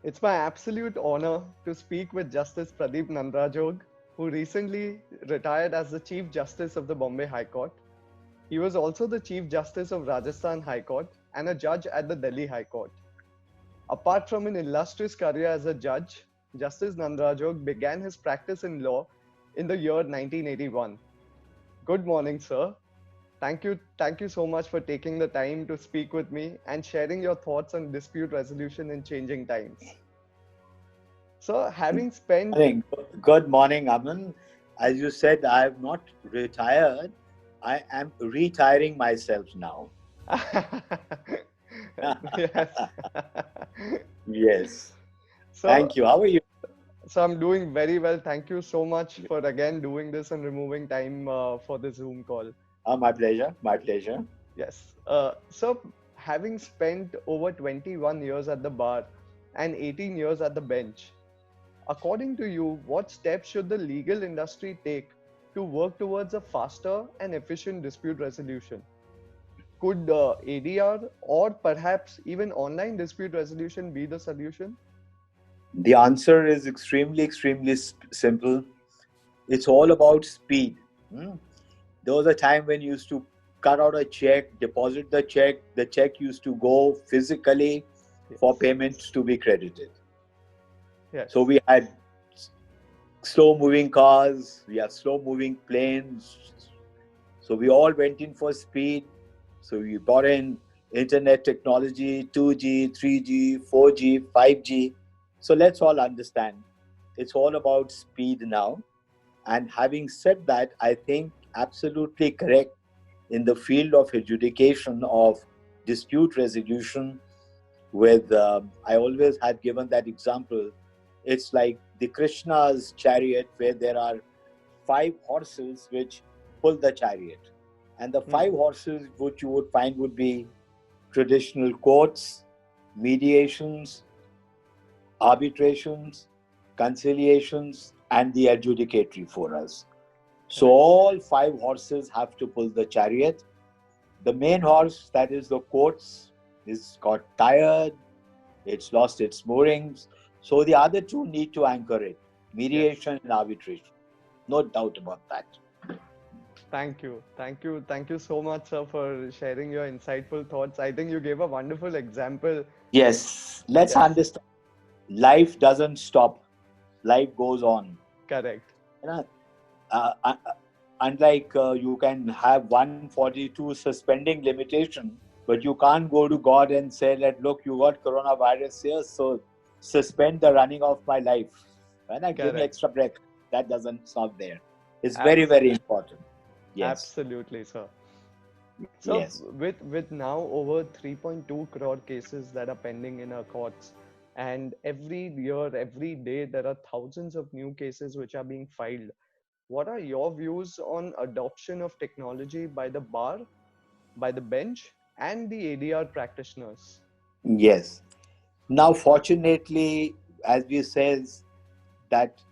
It's my absolute honor to speak with Justice Pradeep Nandrajog, who recently retired as the Chief Justice of the Bombay High Court. He was also the Chief Justice of Rajasthan High Court and a judge at the Delhi High Court. Apart from an illustrious career as a judge, Justice Nandrajog began his practice in law in the year 1981. Good morning, sir. Thank you so much for taking the time to speak with me and sharing your thoughts on dispute resolution in changing times. So, having spent Morning. Good morning, Aman. As you said, I have not retired. I am retiring myself now. yes. Yes. so, Thank you. How are you? so I'm doing very well. Thank you so much for again doing this and removing time for the Zoom call. My pleasure. My pleasure. Yes. So, having spent over 21 years at the bar and 18 years at the bench, according to you, what steps should the legal industry take to work towards a faster and efficient dispute resolution? Could ADR or perhaps even online dispute resolution be the solution? The answer is extremely simple. It's all about speed. Hmm? There was a time when you used to cut out a check, deposit the check. The check used to go physically for Yes. payments to be credited. So Yes. we had slow moving cars, we have slow moving planes. So we all went in for speed. So we brought in internet technology, 2G, 3G, 4G, 5G. So let's all understand it's all about speed now. And having said that, I think absolutely correct in the field of adjudication of dispute resolution with I always had given that example. It's like the Krishna's chariot where there are 5 horses which pull the chariot, and the Hmm. 5 horses which you would find would be traditional courts, mediations, arbitrations, conciliations, and the adjudicatory forums. So Correct. all 5 horses have to pull the chariot. The main horse, that is the courts, is got tired, it's lost its moorings. So the other two need to anchor it, Yes. mediation and arbitration. No doubt about that. Thank you. Thank you. Thank you so much, sir, for sharing your insightful thoughts. I think you gave a wonderful example. Yes, let's Yes. understand. Life doesn't stop. Life goes on. Correct. You know, unlike you can have 142 suspending limitation, but you can't go to God and say that, look, you got coronavirus here, so suspend the running of my life. Give me Correct. extra break. That doesn't stop there. It's very, Abs- very important. Yes. Absolutely, sir. So Yes. with now over 3.2 crore cases that are pending in our courts, and every year, every day, there are thousands of new cases which are being filed. What are your views on adoption of technology by the bar, by the bench, and the ADR practitioners? Yes. Now, fortunately, as we says that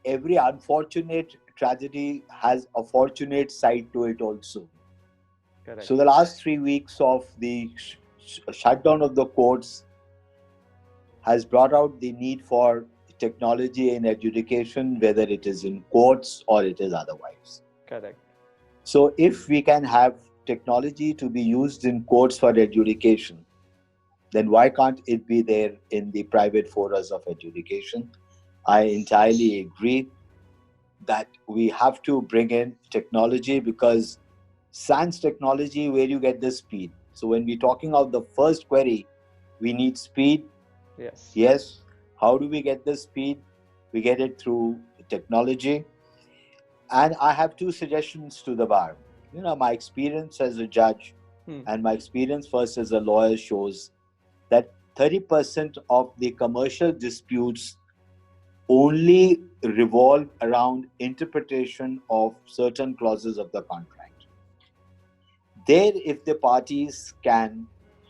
every unfortunate tragedy has a fortunate side to it also. So Correct. the last 3 weeks of the shutdown of the courts has brought out the need for technology in adjudication, whether it is in courts or it is otherwise. Correct. So if we can have technology to be used in courts for adjudication, then why can't it be there in the private forums of adjudication? I Yes. entirely agree that we have to bring in technology, because sans technology, where you get the speed. So when we're talking of the first query, we need speed. Yes. Yes. How do we get the speed? We get it through technology. And I have 2 suggestions to the bar. My experience as a judge Hmm. and my experience first as a lawyer shows that 30% of the commercial disputes only revolve around interpretation of certain clauses of the contract. There, if the parties can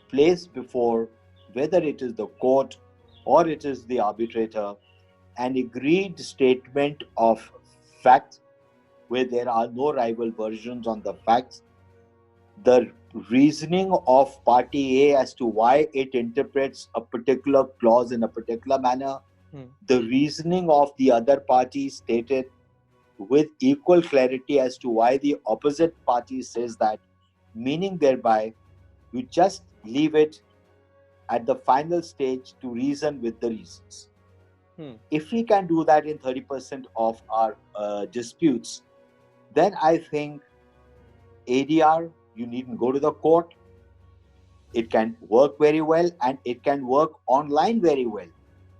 place before, whether it is the court or it is the arbitrator, an agreed statement of fact where there are no rival versions on the facts, the reasoning of party A as to why it interprets a particular clause in a particular manner, Hmm. the reasoning of the other party stated with equal clarity as to why the opposite party says that, meaning thereby you just leave it at the final stage to reason with the reasons. Hmm. If we can do that in 30% of our disputes, then I think ADR, you needn't go to the court. It can work very well, and it can work online very well.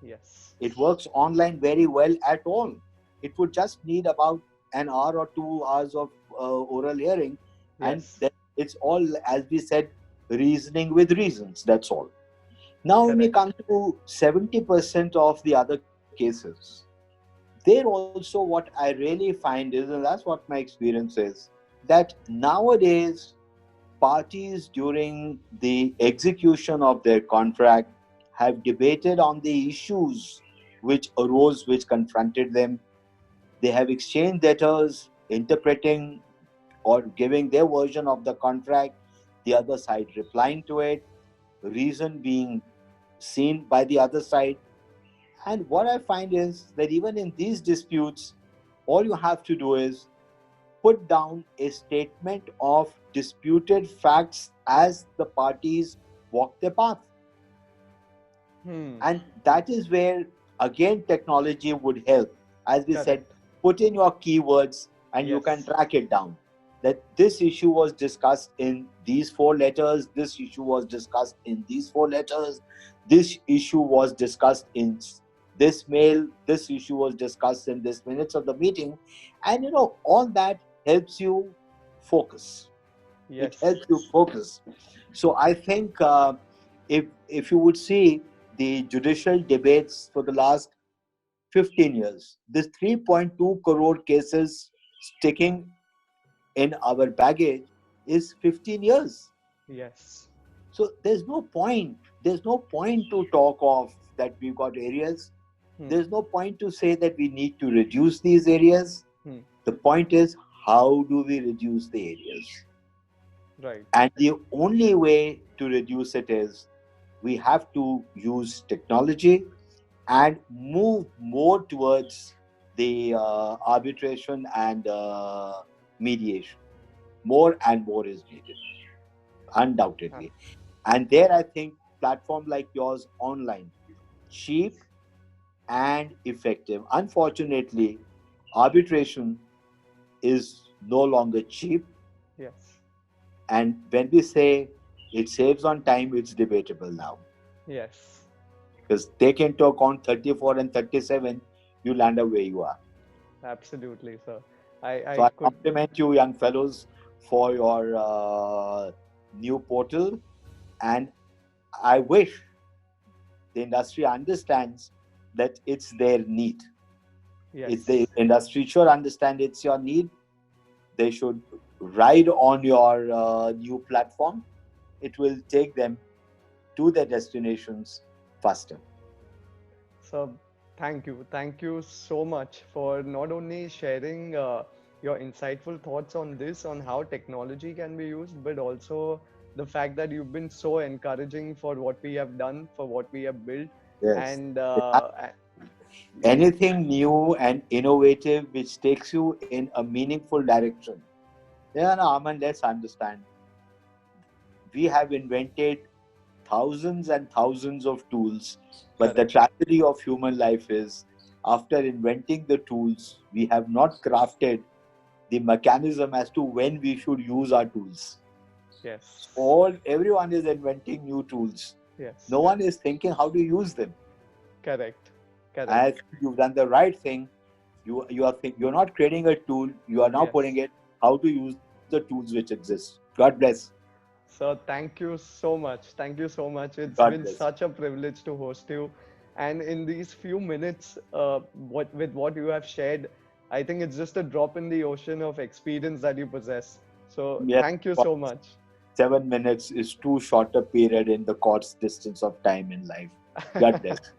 Yes. It works online very well at all. It would just need about an hour or 2 hours of oral hearing, and Yes. then it's all, as we said, reasoning with reasons. That's all. Now, when we Correct. come to 70% of the other cases, there also what I really find is, and that's what my experience is, that nowadays parties during the execution of their contract have debated on the issues which arose, which confronted them. They have exchanged letters interpreting or giving their version of the contract, the other side replying to it, reason being seen by the other side. And what I find is that even in these disputes, all you have to do is put down a statement of disputed facts as the parties walk their path. Hmm. And that is where, again, technology would help. As we said, Correct. put in your keywords and you can Yes. track it down. That this issue was discussed in these 4 letters, this issue was discussed in these 4 letters, this issue was discussed in this mail, this issue was discussed in this minutes of the meeting. And all that helps you focus. It Yes. helps you focus. So I think if you would see the judicial debates for the last 15 years, this 3.2 crore cases sticking in our baggage is 15 years. Yes. So there's no point to talk of that we've got areas. Hmm. There's no point to say that we need to reduce these areas. Hmm. The point is, how do we reduce the areas? Right. And the only way to reduce it is we have to use technology and move more towards the arbitration and mediation. More and more is needed, Ah, undoubtedly. And there I think platform like yours online, cheap and effective. Unfortunately, arbitration is no longer cheap. yes. And when we say it saves on time, it's debatable now. Yes. Because take into account 34 and 37, you land up where you are. Absolutely, sir. So I I could. compliment you, young fellows, for your new portal. And I wish the industry understands that it's their need. If the Yes. industry should understand it's your need, they should ride on your new platform. It will take them to their destinations faster. So, thank you. Thank you so much for not only sharing your insightful thoughts on this, on how technology can be used, but also the fact that you've been so encouraging for what we have done, for what we have built. Yes. And Anything new and innovative which takes you in a meaningful direction. Yeah, no, Aman, let's understand. We have invented thousands and thousands of tools, but the correct. tragedy of human life is after inventing the tools, we have not crafted the mechanism as to when we should use our tools. Yes. Everyone is inventing new tools. Yes. No one is thinking how to use them. Correct. As Correct. you've done the right thing, you're not creating a tool, you are now putting Yes. it how to use the tools which exist. God bless. So thank you so much. Thank you so much. It's God been bless. such a privilege to host you. And in these few minutes, what you have shared, I think it's just a drop in the ocean of experience that you possess. So Yes, thank you so much. 7 minutes is too short a period in the court's distance of time in life. God bless.